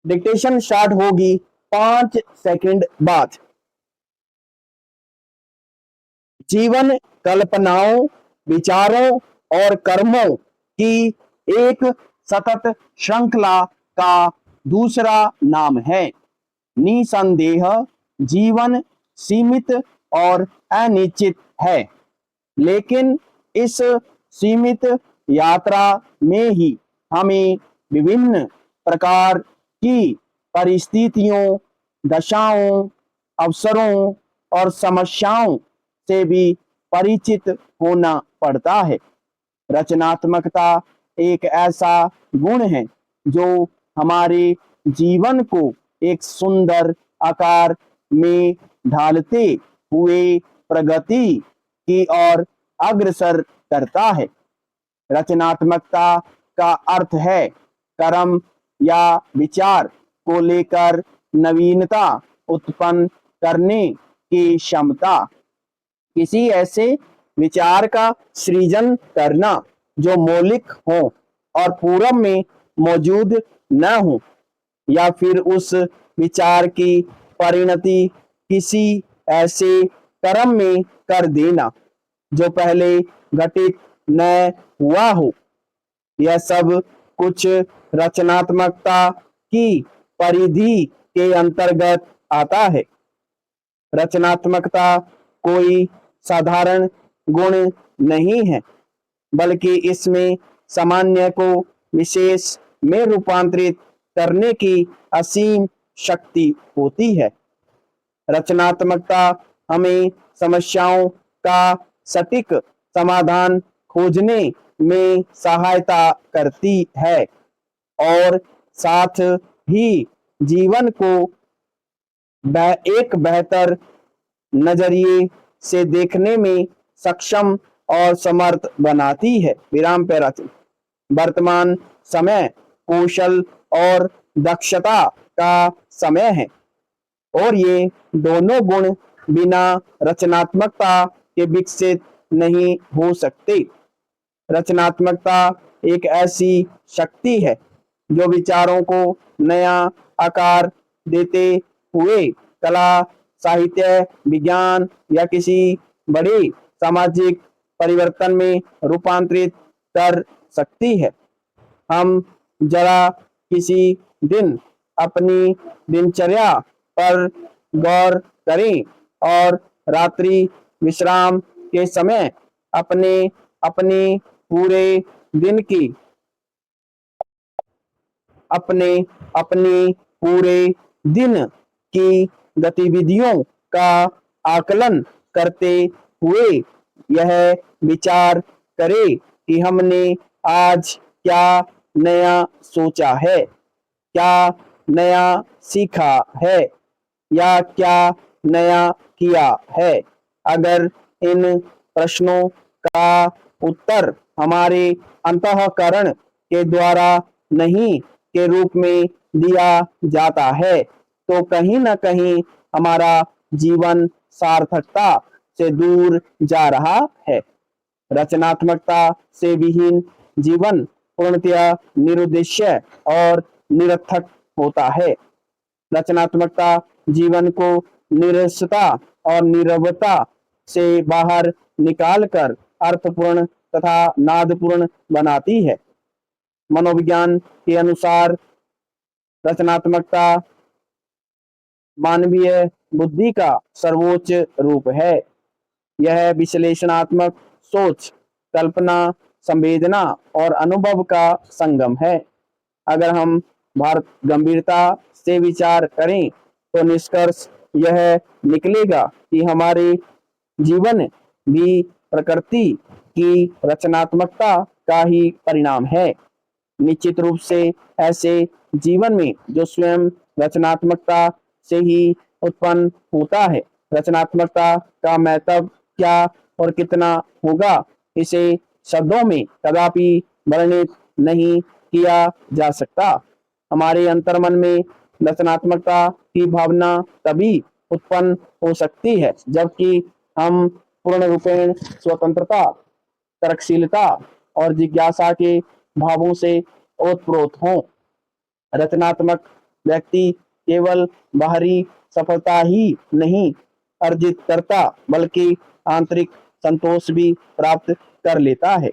Dictation start होगी 5 second बाद। जीवन कल्पनाओं, विचारों और कर्मों की एक सतत श्रृंखला का दूसरा नाम है। निसंदेह जीवन सीमित और अनिश्चित है, लेकिन इस सीमित यात्रा में ही हमें विभिन्न प्रकार की परिस्थितियों, दशाओं, अवसरों और समस्याओं से भी परिचित होना पड़ता है। रचनात्मकता एक ऐसा गुण है जो हमारे जीवन को एक सुंदर आकार में ढालते हुए प्रगति की ओर अग्रसर करता है। रचनात्मकता का अर्थ है कर्म या विचार को लेकर नवीनता उत्पन्न करने की क्षमता। किसी ऐसे विचार का सृजन करना जो मौलिक हो और पूर्व में मौजूद न हो, या फिर उस विचार की परिणति किसी ऐसे कर्म में कर देना जो पहले घटित न हुआ हो। यह सब कुछ रचनात्मकता की परिधि के अंतर्गत आता है। रचनात्मकता कोई साधारण गुण नहीं है, बल्कि इसमें सामान्य को विशेष में रूपांतरित करने की असीम शक्ति होती है। रचनात्मकता हमें समस्याओं का सटीक समाधान खोजने में सहायता करती है और साथ ही जीवन को एक बेहतर नजरिए से देखने में सक्षम और समर्थ बनाती है। विराम पे वर्तमान समय कौशल और दक्षता का समय है, और ये दोनों गुण बिना रचनात्मकता के विकसित नहीं हो सकते। रचनात्मकता एक ऐसी शक्ति है जो विचारों को नया आकार देते हुए कला, साहित्य, विज्ञान या किसी बड़े सामाजिक परिवर्तन में रूपांतरित कर सकती है। हम जरा किसी दिन अपनी दिनचर्या पर गौर करें और रात्रि विश्राम के समय अपने अपने पूरे दिन की अपने अपने पूरे दिन की गतिविधियों का आकलन करते हुए यह विचार करें कि हमने आज क्या नया सोचा है, क्या नया सीखा है या क्या नया किया है। अगर इन प्रश्नों का उत्तर हमारे अंतःकरण के द्वारा नहीं के रूप में दिया जाता है, तो कहीं न कहीं हमारा जीवन सार्थकता से दूर जा रहा है। रचनात्मकता से विहीन जीवन पूर्णतया निरुद्देश्य और निरर्थक होता है। रचनात्मकता जीवन को निरसता और नीरवता से बाहर निकालकर अर्थपूर्ण तथा नादपूर्ण बनाती है। मनोविज्ञान के अनुसार रचनात्मकता मानवीय बुद्धि का सर्वोच्च रूप है। यह विश्लेषणात्मक सोच, कल्पना, संवेदना और अनुभव का संगम है। अगर हम भारत गंभीरता से विचार करें तो निष्कर्ष यह निकलेगा कि हमारे जीवन भी प्रकृति की रचनात्मकता का ही परिणाम है। निश्चित रूप से ऐसे जीवन में जो स्वयं रचनात्मकता से ही उत्पन्न होता है। रचनात्मकता का महत्व क्या और कितना होगा, इसे शब्दों में कदापि वर्णित नहीं किया जा सकता। हमारे अंतर्मन में रचनात्मकता की भावना तभी उत्पन्न हो सकती है जबकि हम पूर्ण रूपेण स्वतंत्रता, तर्कशीलता और जिज्ञासा के भावों से ओतप्रोत हों। रचनात्मक व्यक्ति केवल बाहरी सफलता ही नहीं अर्जित करता बल्कि आंतरिक संतोष भी प्राप्त कर लेता है।